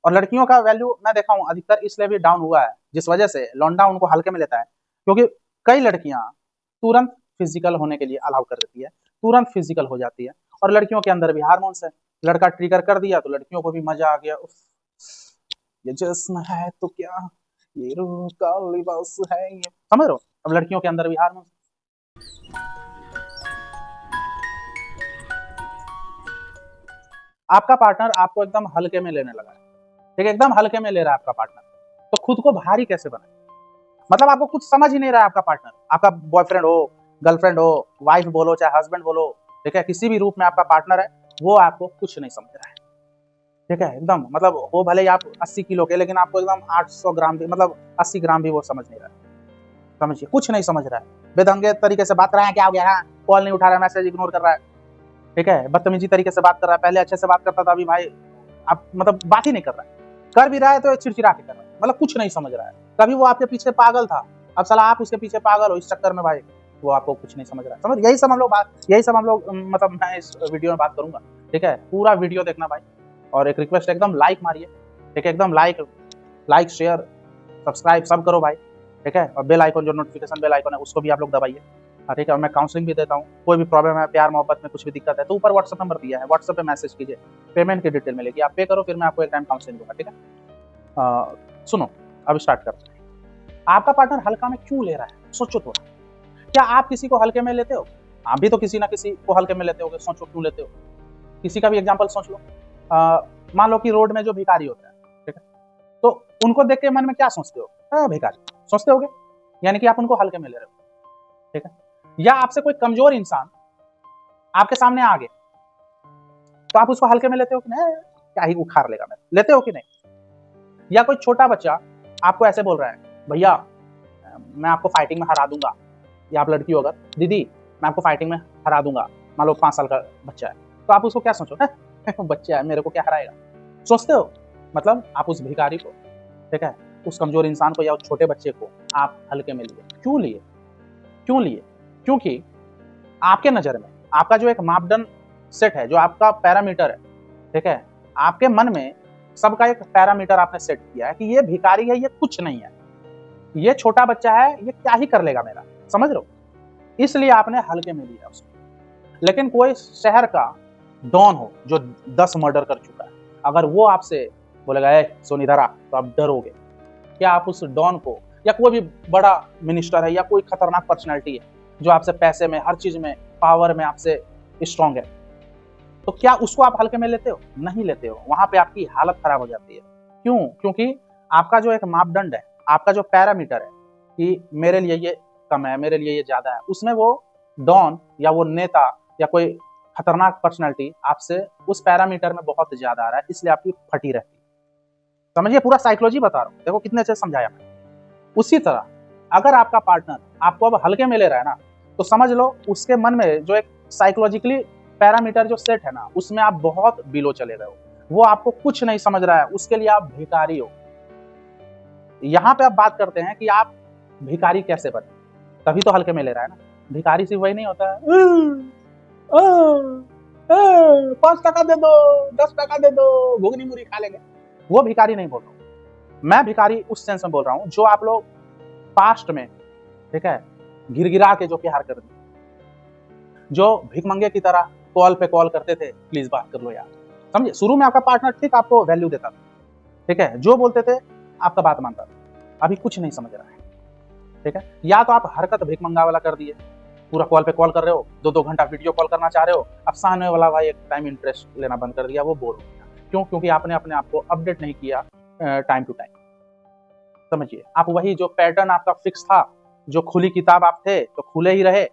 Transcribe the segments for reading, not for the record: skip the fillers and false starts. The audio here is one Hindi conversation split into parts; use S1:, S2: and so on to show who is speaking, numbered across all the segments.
S1: और लड़कियों का वैल्यू मैं देखा हूँ अधिकतर इसलिए भी डाउन हुआ है, जिस वजह से लौंडा उनको हल्के में लेता है, क्योंकि कई लड़कियां तुरंत फिजिकल होने के लिए अलाउ कर देती है, तुरंत फिजिकल हो जाती है, और लड़कियों के अंदर भी हार्मोन्स है, लड़का ट्रिगर कर दिया तो लड़कियों को भी मजा आ गया, उफ, ये जिस्म है तो क्या, ये रूह का लिबास है, ये समझ रहे हो, अब लड़कियों के अंदर भी हार्मोन्स। आपका पार्टनर आपको एकदम हल्के में लेने लगा है, ठीक है, एकदम हल्के में ले रहा है आपका पार्टनर, तो खुद को भारी कैसे बनाए, मतलब आपको कुछ समझ ही नहीं रहा है आपका पार्टनर, आपका बॉयफ्रेंड हो, गर्लफ्रेंड हो, वाइफ बोलो चाहे हस्बैंड बोलो, ठीक है, किसी भी रूप में आपका पार्टनर है, वो आपको कुछ नहीं समझ रहा है, ठीक है, एकदम मतलब वो भले ही आप 80 किलो के, लेकिन आपको एकदम 800 ग्राम भी, मतलब 80 ग्राम भी वो समझ नहीं रहा है, समझिए, कुछ नहीं समझ रहा है, बेढंगे तरीके से बात कर रहा है, क्या हो गया, हाँ कॉल नहीं उठा रहा है, मैसेज इग्नोर कर रहा है, ठीक है, बदतमीजी तरीके से बात कर रहा है, पहले अच्छे से बात करता था, अभी भाई आप मतलब बात ही नहीं कर रहा है, कर भी रहा है तो चिड़चिड़ा के कर रहा है, मतलब कुछ नहीं समझ रहा है, कभी वो आपके पीछे पागल था, अब साला आप उसके पीछे पागल हो, इस चक्कर में भाई वो आपको कुछ नहीं समझ रहा है, समझ, यही सब हम लोग बात, यही सब हम लोग मतलब मैं इस वीडियो में बात करूंगा, ठीक है, पूरा वीडियो देखना भाई, और एक रिक्वेस्ट एकदम लाइक मारिए, ठीक है, एकदम लाइक शेयर सब्सक्राइब सब करो भाई, ठीक है, और बेल आइकन जो नोटिफिकेशन बेल आइकन है उसको भी आप लोग दबाइए, ठीक है, और मैं काउंसलिंग भी देता हूँ, कोई भी प्रॉब्लम है, प्यार मोहब्बत में कुछ भी दिक्कत है तो ऊपर व्हाट्सएप नंबर दिया है, व्हाट्सएप पे मैसेज कीजिए, पेमेंट की डिटेल मिलेगी, आप पे करो, फिर मैं आपको एक टाइम काउंसलिंग दूंगा, ठीक है। सुनो, अब स्टार्ट करते हैं, आपका पार्टनर हल्का में क्यों ले रहा है, सोचो थोड़ा, क्या आप किसी को हल्के में लेते हो, आप भी तो किसी ना किसी को हल्के में लेते हो, सोचो क्यों लेते हो, किसी का भी एग्जाम्पल सोच लो, मान लो कि रोड में जो भिखारी होता है, ठीक है, तो उनको देख के मन में क्या सोचते हो, भिखारी सोचते होगे, यानी कि आप उनको हल्के में ले रहे हो, ठीक है, या आपसे कोई कमजोर इंसान आपके सामने आ गए तो आप उसको हल्के में लेते हो कि नहीं, क्या ही उखाड़ लेगा, मैं लेते हो कि नहीं, या कोई छोटा बच्चा आपको ऐसे बोल रहा है, भैया मैं आपको फाइटिंग में हरा दूंगा, या आप लड़की हो अगर, दीदी मैं आपको फाइटिंग में हरा दूंगा, मान लो 5 साल का बच्चा है, तो आप उसको क्या सोचो, बच्चा है मेरे को क्या हराएगा, सोचते हो, मतलब आप उस भिखारी को, ठीक है, उस कमजोर इंसान को या उस छोटे बच्चे को आप हल्के में लिए, क्यों लिए, क्यों लिए, क्योंकि आपके नजर में आपका जो एक मापदंड सेट है, जो आपका पैरामीटर है, ठीक है, आपके मन में सबका एक पैरामीटर आपने सेट किया है कि ये भिखारी है, ये कुछ नहीं है, ये छोटा बच्चा है, ये क्या ही कर लेगा मेरा, समझ रहे हो, इसलिए आपने हल्के में लिया उसको। लेकिन कोई शहर का डॉन हो जो 10 मर्डर कर चुका है, अगर वो आपसे बोलेगा ए सुन इधर आ, तो आप डरोगे, क्या आप उस डॉन को, या कोई भी बड़ा मिनिस्टर है या कोई खतरनाक पर्सनैलिटी है जो आपसे पैसे में, हर चीज में, पावर में आपसे स्ट्रांग है, तो क्या उसको आप हल्के में लेते हो, नहीं लेते हो, वहां पे आपकी हालत खराब हो जाती है, क्यों, क्योंकि आपका जो एक मापदंड है, आपका जो पैरामीटर है कि मेरे लिए ये कम है, मेरे लिए ये ज्यादा है, उसमें वो डॉन या वो नेता या कोई खतरनाक पर्सनैलिटी आपसे उस पैरामीटर में बहुत ज्यादा आ रहा है, इसलिए आपकी फटी रहती है, समझिए, पूरा साइकोलॉजी बता रहा हूँ, देखो कितने अच्छे समझाया मैं। उसी तरह अगर आपका पार्टनर आपको अब हल्के में ले रहा है ना, तो समझ लो उसके मन में जो एक साइकोलॉजिकली पैरामीटर जो सेट है ना, उसमें आप बहुत बिलो चले गए हो, वो आपको कुछ नहीं समझ रहा है, उसके लिए आप भिखारी हो। यहाँ पे आप बात करते हैं कि आप भिखारी कैसे बने, तभी तो हल्के में ले रहा है ना, भिखारी सिर्फ वही नहीं होता है 5 टका दे दो, 10 टका दे दो, घुगनी मुड़ी खा लेंगे, वो भिखारी नहीं बोल रहा हूँ मैं, भिखारी उस सेंस में बोल रहा हूँ जो आप लोग पास्ट में, ठीक है, गिरगिरा के जो प्यार कर दिए, जो भिखमंगे की तरह कॉल पे कॉल करते थे, प्लीज बात कर लो यार, समझे, शुरू में आपका पार्टनर ठीक आपको वैल्यू देता था, ठीक है, जो बोलते थे आपका बात मानता था, अभी कुछ नहीं समझ रहा है, ठीक है, या तो आप हरकत भिखमंगा वाला कर दिए, पूरा कॉल पे कॉल कर रहे हो, 2-2 घंटा वीडियो कॉल करना चाह रहे हो, अब सामने वाला भाई एक टाइम इंटरेस्ट लेना बंद कर दिया, वो बोर हो गया, क्यों, क्योंकि आपने अपने आप को अपडेट नहीं किया टाइम टू टाइम, समझिए, आप वही जो पैटर्न आपका फिक्स था, जो खुली किताब आप थे तो खुले ही रहे,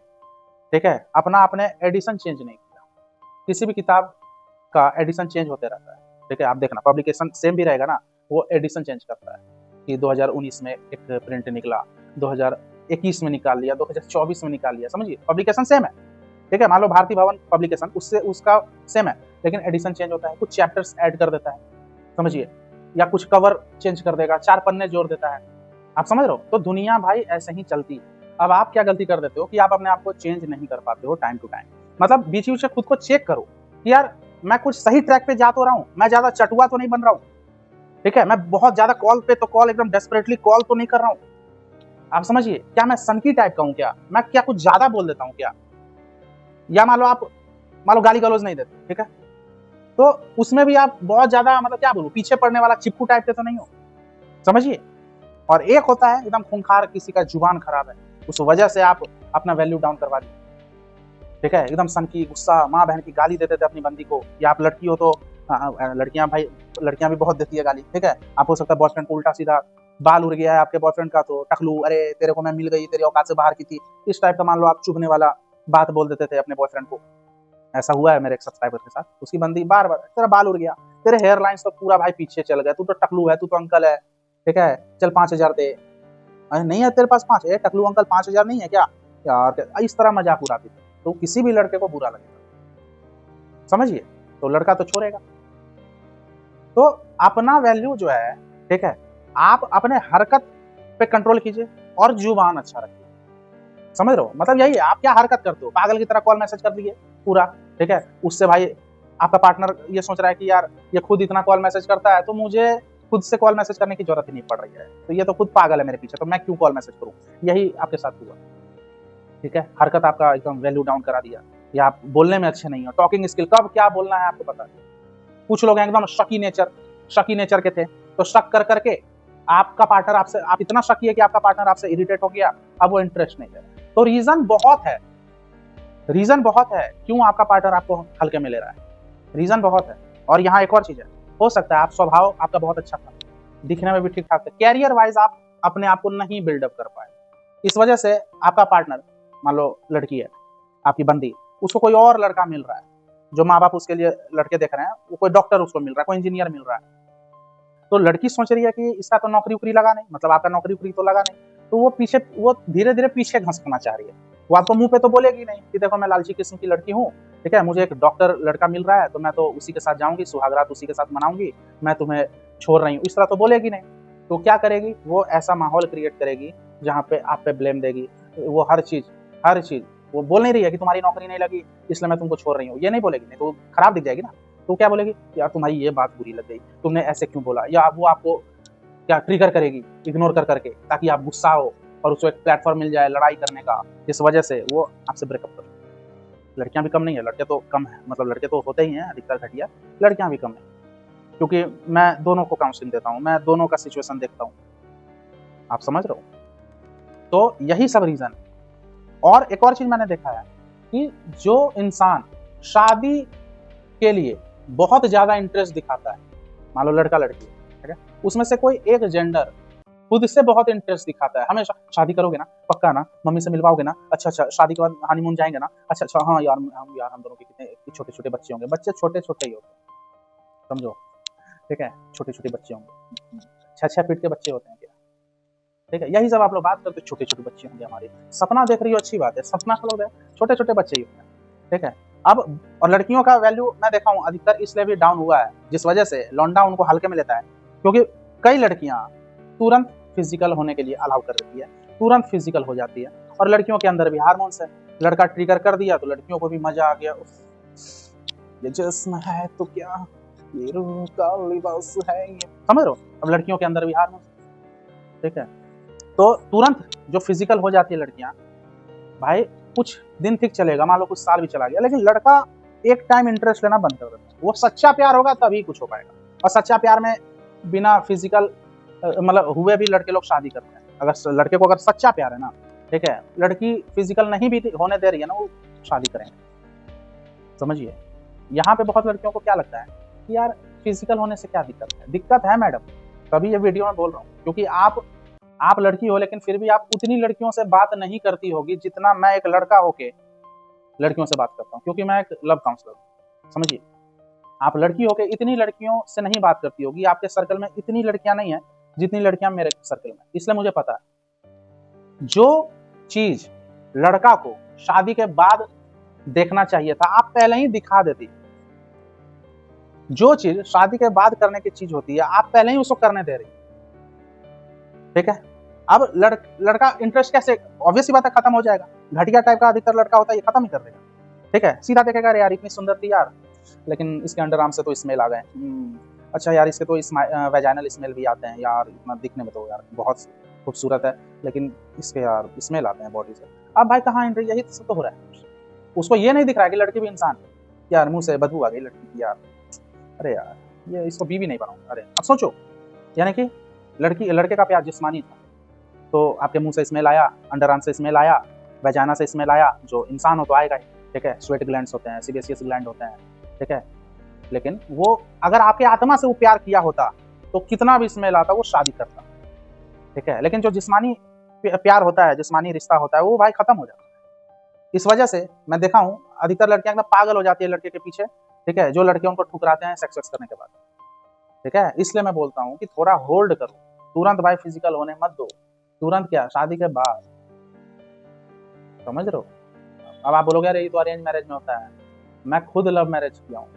S1: ठीक है, अपना आपने एडिशन चेंज नहीं किया, किसी भी किताब का एडिशन चेंज होते रहता है, ठीक है, आप देखना पब्लिकेशन सेम भी रहेगा ना, वो एडिशन चेंज करता है कि 2019 में एक प्रिंट निकला, 2021 में निकाल लिया, 2024 में निकाल लिया, समझिए, पब्लिकेशन सेम है, ठीक है, मान लो भारतीय भवन पब्लिकेशन उससे उसका सेम है, लेकिन एडिशन चेंज होता है, कुछ चैप्टर्स ऐड कर देता है, समझिए, या कुछ कवर चेंज कर देगा, 4 पन्ने जोड़ देता है, आप समझ रहे हो, तो दुनिया भाई ऐसे ही चलती है। अब आप क्या गलती कर देते हो कि आप अपने आप को चेंज नहीं कर पाते हो टाइम टू टाइम, मतलब बीच बीच में खुद को चेक करो कि यार मैं कुछ सही ट्रैक पे जा तो रहा हूँ, मैं ज्यादा चटुआ तो नहीं बन रहा हूँ, ठीक है, मैं बहुत ज्यादा कॉल पे तो कॉल एकदम डेस्परेटली कॉल तो नहीं कर रहा हूँ, आप समझिए। क्या मैं सनकी टाइप का हूँ क्या? मैं क्या कुछ ज्यादा बोल देता हूँ क्या? या मान लो आप, मान लो गाली गलौज नहीं देते, ठीक है, तो उसमें भी आप बहुत ज्यादा मतलब क्या बोलूं, पीछे पड़ने वाला चिपकू टाइप के तो नहीं हो, समझिए। और एक होता है एकदम खूंखार, किसी का जुबान खराब है, उस वजह से आप अपना वैल्यू डाउन करवा दी, ठीक है, एकदम सनकी, गुस्सा, माँ बहन की गाली देते थे अपनी बंदी को, या आप लड़की हो तो लड़कियां भाई, लड़कियां भी बहुत देती है गाली, ठीक है। आप हो सकता है बॉयफ्रेंड को उल्टा सीधा बाल उड़ गया है आपके बॉयफ्रेंड का, तो टकलू, अरे तेरे को मैं मिल गई, तेरी औकात से बाहर की थी, इस टाइप का मान लो आप चुभने वाला बात बोल देते थे अपने बॉयफ्रेंड को। ऐसा हुआ है मेरे एक सब्सक्राइबर के साथ, उसकी बंदी बार बार, तेरा बाल उड़ गया, तेरे हेयर लाइन्स तो पूरा भाई पीछे चल गए, तू तो टकलू है, तू तो अंकल है, ठीक है, चल 5,000 दे। अरे नहीं है तेरे पास 5, टकलू अंकल 5,000 नहीं है क्या यार, इस तरह मजाक उड़ाती थी। तो किसी भी लड़के को बुरा लगेगा, समझिए, तो लड़का तो छोड़ेगा। तो अपना वैल्यू जो है, ठीक है, आप अपने हरकत पे कंट्रोल कीजिए और जुबान अच्छा रखिए, समझ रहे हो, मतलब यही है। आप क्या हरकत करते हो, पागल की तरह कॉल मैसेज कर दिए पूरा, ठीक है, उससे भाई आपका पार्टनर ये सोच रहा है कि यार ये खुद इतना कॉल मैसेज करता है, तो मुझे खुद से कॉल मैसेज करने की जरूरत ही नहीं पड़ रही है, तो ये तो खुद पागल है मेरे पीछे, तो मैं क्यों कॉल मैसेज करूं। यही आपके साथ हुआ, ठीक है, हरकत आपका एकदम वैल्यू डाउन करा दिया, या आप बोलने में अच्छे नहीं हो, टॉकिंग स्किल, कब क्या बोलना है आपको पता नहीं। कुछ लोग एकदम शकी नेचर के थे, तो शक कर करके आपका पार्टनर आपसे, आप इतना शकी है कि आपका पार्टनर आपसे इरिटेट हो गया, अब वो इंटरेस्ट नहीं ले रहा। तो रीजन बहुत है क्यों आपका पार्टनर आपको हल्के में ले रहा है, रीजन बहुत है। और यहाँ एक और चीज है, हो सकता है आप स्वभाव आपका बहुत अच्छा था, दिखने में भी ठीक ठाक थे, कैरियर वाइज आप अपने आप को नहीं बिल्डअप कर पाए, इस वजह से आपका पार्टनर, मान लो लड़की है आपकी बंदी, उसको कोई और लड़का मिल रहा है, जो माँ बाप उसके लिए लड़के देख रहे हैं, वो कोई डॉक्टर उसको मिल रहा है, कोई इंजीनियर मिल रहा है, तो लड़की सोच रही है कि इसका तो नौकरी उकरी लगा नहीं, मतलब आपका नौकरी उकरी तो लगा नहीं, तो वो धीरे धीरे पीछे घसकना चाह रही है। वो आपको मुंह पे तो बोलेगी नहीं कि देखो मैं लालची किस्म की लड़की हूँ, ठीक है, मुझे एक डॉक्टर लड़का मिल रहा है, तो मैं तो उसी के साथ जाऊंगी, सुहागरात उसी के साथ मनाऊंगी, मैं तुम्हें छोड़ रही हूँ, इस तरह तो बोलेगी नहीं। तो क्या करेगी, वो ऐसा माहौल क्रिएट करेगी जहाँ पे आप पे ब्लेम देगी, वो हर चीज वो बोल नहीं रही है कि तुम्हारी नौकरी नहीं लगी इसलिए मैं तुमको छोड़ रही हूँ, ये नहीं बोलेगी, नहीं तो खराब दिख जाएगी ना। तो क्या बोलेगी, यार तुम्हारी ये बात बुरी लग गई, तुमने ऐसे क्यों बोला, या वो आपको क्या ट्रिगर करेगी इग्नोर कर करके, ताकि आप गुस्सा हो और उसको एक प्लेटफॉर्म मिल जाए लड़ाई करने का, इस वजह से वो आपसे ब्रेकअप कर। लड़कियां भी कम नहीं है, लड़के तो कम है, मतलब लड़के तो होते ही हैं अधिकतर घटिया, लड़कियां भी कम है, क्योंकि मैं दोनों को काउंसलिंग देता हूँ, मैं दोनों का सिचुएशन देखता हूँ, आप समझ रहे हो। तो यही सब रीजन है। और एक और चीज मैंने देखा है कि जो इंसान शादी के लिए बहुत ज्यादा इंटरेस्ट दिखाता है, मान लो लड़का लड़की, ठीक है, उसमें से कोई एक जेंडर खुद से बहुत इंटरेस्ट दिखाता है, हमेशा शादी करोगे ना पक्का ना, मम्मी से मिलवाओगे ना, अच्छा शादी के बाद हनीमून जाएंगे ना, अच्छा हाँ यार हम दोनों के कितने छोटे छोटे बच्चे होंगे, बच्चे छोटे छोटे ही होते हैं, समझो, ठीक है, छोटे छोटे बच्चे होंगे, 6-6 फीट के बच्चे होते हैं क्या, ठीक है, यही सब आप लोग बात करते, छोटे छोटे बच्चे होंगे हमारे, सपना देख रही हो अच्छी बात है, सपना का लोग छोटे छोटे बच्चे ही होते हैं, ठीक है। अब और लड़कियों का वैल्यू मैं देखा हूँ अधिकतर इसलिए भी डाउन हुआ है, जिस वजह से लौंडा उनको हल्के में लेता है, क्योंकि कई लड़कियां तुरंत फिजिकल होने के लिए अलाउ कर देती है, तुरंत फिजिकल हो जाती है, और लड़कियों के अंदर भी हार्मोन्स है, लड़का ट्रिगर कर दिया तो लड़कियों को भी मजा आ गया, ये जिस्म है तो क्या, ये रूह का लिबास है, ये समझ रहे हो, अब लड़कियों के अंदर भी हार्मोन्स, ठीक है, तो तुरंत जो फिजिकल हो जाती है लड़कियां, भाई कुछ दिन ठीक चलेगा, मान लो कुछ साल भी चला गया, लेकिन लड़का एक टाइम इंटरेस्ट लेना बंद कर देता है, वो सच्चा प्यार होगा तभी कुछ हो पाएगा, और सच्चा प्यार में बिना फिजिकल मतलब हुए भी लड़के लोग शादी करते हैं, अगर लड़के को अगर सच्चा प्यार है ना, ठीक है, लड़की फिजिकल नहीं भी होने दे रही है ना, वो शादी करेंगे, समझिए। यहाँ पे बहुत लड़कियों को क्या लगता है कि यार फिजिकल होने से क्या दिक्कत है मैडम, तभी ये वीडियो में बोल रहा हूँ, क्योंकि आप लड़की हो, लेकिन फिर भी आप उतनी लड़कियों से बात नहीं करती होगी जितना मैं एक लड़का होके लड़कियों से बात करता हूँ, क्योंकि मैं एक लव काउंसलर हूँ, समझिए। आप लड़की होके इतनी लड़कियों से नहीं बात करती होगी, आपके सर्कल में इतनी लड़कियां नहीं है जितनी लड़कियां मेरे सर्कल में, इसलिए मुझे पता है जो चीज लड़का को शादी के बाद देखना चाहिए था आप पहले ही दिखा देती, जो चीज शादी के बाद करने की चीज होती है आप पहले ही उसको करने दे रही, ठीक है। अब लड़का इंटरेस्ट कैसे, ऑब्वियस सी बात है खत्म हो जाएगा, घटिया टाइप का अधिकतर लड़का होता है, ये खत्म ही कर देगा, ठीक है, सीधा देखेगा यार इतनी सुंदर थी यार, लेकिन इसके अंडर आर्म से तो स्मेल आ गए, अच्छा यार इसके तो वेजाइनल स्मेल भी आते हैं यार, इतना दिखने में तो यार बहुत खूबसूरत है, लेकिन इसके यार स्मेल आते हैं बॉडी से। अब भाई कहाँ एंट्री, यही सब तो हो रहा है। उसको ये नहीं दिख रहा है कि लड़की भी इंसान है यार, मुंह से बदबू आ गई लड़की की यार, अरे यार ये इसको बीवी नहीं बनाऊंगा। अरे अब सोचो, यानी कि लड़के का प्यार जिस्मानी था, तो आपके मुंह से स्मेल आया, अंडर आर्म से स्मेल आया, वेजाना से स्मेल आया, जो इंसान हो तो आएगा ही, ठीक है। स्वेट ग्लैंड्स होते हैं, सीबेसियस ग्लैंड होते हैं, ठीक है। लेकिन वो अगर आपके आत्मा से वो प्यार किया होता तो कितना भी स्मेल आता वो शादी करता, ठीक है। लेकिन जो जिस्मानी प्यार होता है, जिस्मानी रिश्ता होता है, वो भाई खत्म हो जाता है। इस वजह से मैं देखा हूँ अधिकतर लड़कियां एकदम पागल हो जाती है लड़के के पीछे, ठीक है, जो लड़के उनको ठुकराते हैं सेक्स करने के बाद, ठीक है। इसलिए मैं बोलता हूँ कि थोड़ा होल्ड करो, तुरंत भाई फिजिकल होने मत दो, तुरंत क्या, शादी के बाद, समझ रहे हो। अब आप बोलोगे अरे ये तो अरेंज मैरिज में होता है, मैं खुद लव मैरिज किया हूँ,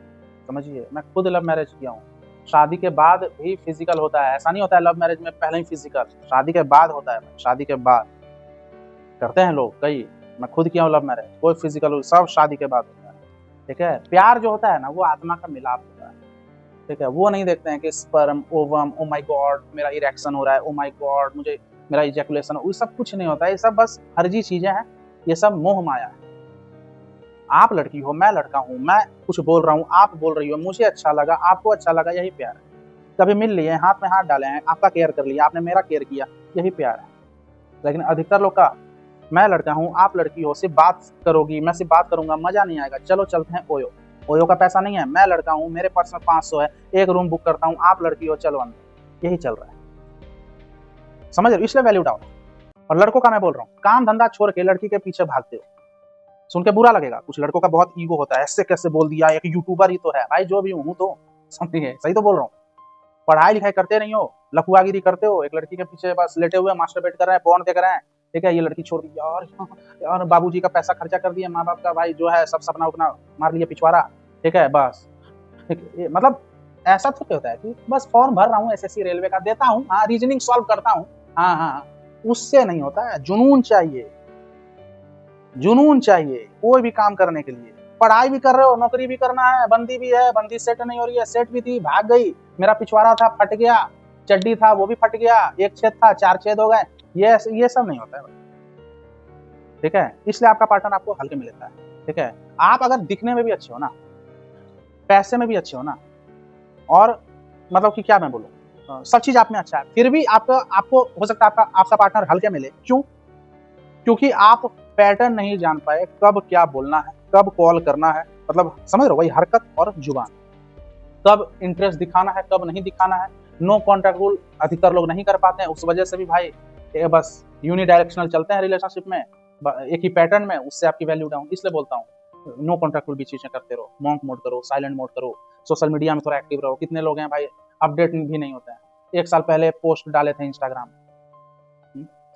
S1: समझिए, मैं खुद लव मैरिज किया हूँ। शादी के बाद भी फिजिकल होता है, ऐसा नहीं होता है लव मैरिज में पहले ही फिजिकल, शादी के बाद होता है, शादी के बाद करते हैं लोग कई, मैं खुद किया हूँ लव मैरिज, कोई फिजिकल सब शादी के बाद होता है, ठीक है। प्यार जो होता है ना वो आत्मा का मिलाप होता है, ठीक है। वो नहीं देखते हैं कि sperm ovum, oh my God मेरा इरेक्शन हो रहा है, ओ माय गॉड मुझे मेरा इजैकुलेशन, वो सब कुछ नहीं होता है, ये सब बस फर्जी चीजें हैं, ये सब मोह माया है। आप लड़की हो, मैं लड़का हूँ, मैं कुछ बोल रहा हूँ, आप बोल रही हो, मुझे अच्छा लगा, आपको अच्छा लगा, यही प्यार है। कभी मिल लिए, हाथ में हाथ डाले हैं, आपका केयर कर लिया, आपने मेरा केयर किया, यही प्यार है। लेकिन अधिकतर लोग का, मैं लड़का हूँ, आप लड़की हो, सिर्फ बात करोगी, मैं सिर्फ बात करूंगा, मजा नहीं आएगा, चलो चलते हैं ओयो। ओयो का पैसा नहीं है, मैं लड़का हूँ, मेरे पर्स में 500 है, एक रूम बुक करता हूँ, आप लड़की हो, चलो अंदर, यही चल रहा है, समझ रहे हो। इसलिए वैल्यू डाउन। और लड़कों का मैं बोल रहा हूँ, काम धंधा छोड़ के लड़की के पीछे भागते हो, सुन के बुरा लगेगा, कुछ लड़कों का बहुत ईगो होता है, ऐसे कैसे बोल दिया, एक यूट्यूबर ही तो है भाई, जो भी हूँ तो समझिए, सही तो बोल रहा हूँ। पढ़ाई लिखाई करते नहीं हो, लफुआगिरी करते हो, एक लड़की के पीछे बस लेटे हुए मास्टरबेट कर रहे हैं, पोर्न देख रहे हैं, ठीक है। ये लड़की छोड़ दी यार, यार बाबूजी का पैसा खर्चा कर दिया, माँ बाप का भाई जो है सब सपना उपना मार लिया पिछवाड़ा, ठीक है बस, ठीक। मतलब ऐसा तो क्या होता है कि बस फॉर्म भर रहा हूँ एसएससी रेलवे का, देता हूँ, हाँ रीजनिंग सॉल्व करता हूँ, हाँ हाँ, उससे नहीं होता है। जुनून चाहिए, जुनून चाहिए कोई भी काम करने के लिए। पढ़ाई भी कर रहे हो, नौकरी भी करना है, बंदी भी है, बंदी सेट नहीं हो रही है, सेट भी थी भाग गई, मेरा पिछवाड़ा था फट गया, चड्डी था वो भी फट गया, एक छेद था 4 छेद हो गए, ये सब नहीं होता है, ठीक है। इसलिए आपका पार्टनर आपको हल्के में लेता है, ठीक है। आप अगर दिखने में भी अच्छे हो ना, पैसे में भी अच्छे हो ना, और मतलब कि क्या मैं बोलूँ, सब चीज आप में अच्छा है, फिर भी आपको हो सकता है आपका पार्टनर हल्के में ले, क्यों? क्योंकि आप पैटर्न नहीं जान पाए, कब क्या बोलना है, कब कॉल करना है, मतलब समझ रहे हो, वही हरकत और जुबान, कब इंटरेस्ट दिखाना है, कब नहीं दिखाना है। नो कॉन्टैक्ट रूल अधिकतर लोग नहीं कर पाते हैं, उस वजह से भी भाई बस यूनिडायरेक्शनल चलते हैं रिलेशनशिप में, एक ही पैटर्न में, उससे आपकी वैल्यू डाउन। इसलिए बोलता हूँ नो कॉन्टैक्ट रूल भी चीजें करते रहो, मॉन्क मोड करो, साइलेंट मोड करो, सोशल मीडिया में थोड़ा एक्टिव रहो। कितने लोग हैं भाई अपडेट भी नहीं होते हैं, 1 साल पहले पोस्ट डाले थे इंस्टाग्राम,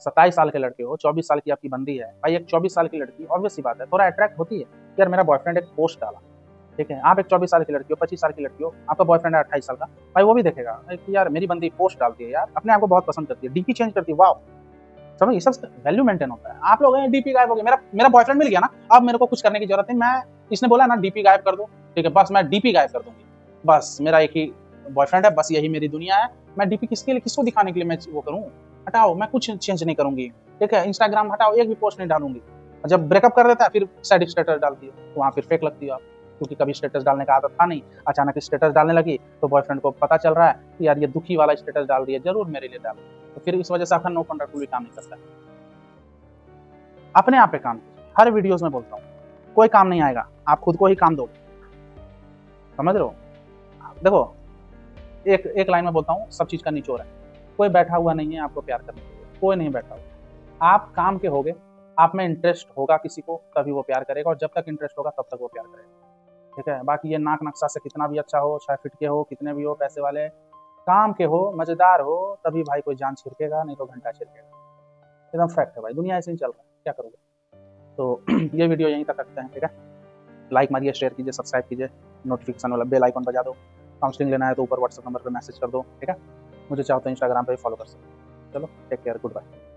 S1: 27 साल के लड़के हो, 24 साल की आपकी बंदी है भाई, एक 24 साल की लड़की, ऑब्वियस सी बात है थोड़ा अट्रैक्ट होती है, यार मेरा बॉयफ्रेंड एक पोस्ट डाला, ठीक है। आप एक 24 साल की लड़की हो, 25 साल की लड़की हो, आपका बॉयफ्रेंड है 28 साल का, भाई वो भी देखेगा कि यार मेरी बंदी पोस्ट डालती है, यार अपने आप को बहुत पसंद करती है, डीपी चेंज करती है, वाह, समझ, ये सब वैल्यू मेंटेन होता है। आप लोग हैं डीपी गायब हो गया, मेरा बॉयफ्रेंड मिल गया ना, अब मेरे को कुछ करने की जरूरत नहीं, मैं, इसने बोला ना डीपी गायब कर दो, ठीक है, बस मैं डीपी गायब कर दूंगी, बस मेरा एक ही बॉयफ्रेंड है, बस यही मेरी दुनिया है, मैं डीपी किसके लिए, किसको दिखाने के लिए मैं वो करूँ, हटाओ, मैं कुछ चेंज नहीं करूंगी, ठीक है। इंस्टाग्राम हटाओ, एक भी पोस्ट नहीं डालूंगी। जब ब्रेकअप कर देता है फिर सैड स्टेटस डालती है, तो वहाँ फिर फेक लगती है आप, क्योंकि कभी स्टेटस डालने का आदत था नहीं, अचानक स्टेटस डालने लगी तो बॉयफ्रेंड को पता चल रहा है कि यार ये दुखी वाला स्टेटस डाल रही है, जरूर मेरे लिए डाल, तो फिर इस वजह से आपका नो कॉन्टैक्ट रूल भी काम नहीं करता है। अपने आप पे काम कीजिए, हर वीडियोस में बोलता हूँ, कोई काम नहीं आएगा, आप खुद को ही काम दोगे, समझ रहे हो। देखो एक लाइन में बोलता हूँ, सब चीज का निचोड़ है, कोई बैठा हुआ नहीं है आपको प्यार करने के लिए, कोई नहीं बैठा हुआ, आप काम के होगे, आप में इंटरेस्ट होगा किसी को तभी वो प्यार करेगा, और जब तक इंटरेस्ट होगा तब तक वो प्यार करेगा, ठीक है। बाकी ये नाक नक्शा से कितना भी अच्छा हो, 6 फीट के हो, कितने भी हो पैसे वाले, काम के हो, मजेदार हो, तभी भाई कोई जान छिड़केगा, नहीं तो घंटा छिड़केगा, एकदम फैक्ट है भाई, दुनिया ऐसे ही चल रहा है, क्या करोगे। तो ये वीडियो यहीं तक रखते हैं, ठीक है। लाइक मारिए, शेयर कीजिए, सब्सक्राइब कीजिए, नोटिफिकेशन वाला बेल आइकन बजा दो, काउंसलिंग लेना है तो ऊपर व्हाट्सएप नंबर पर मैसेज कर दो, ठीक है। मुझे चाहो तो इंस्टाग्राम पे भी फॉलो कर सकते हो। चलो टेक केयर, गुड बाय।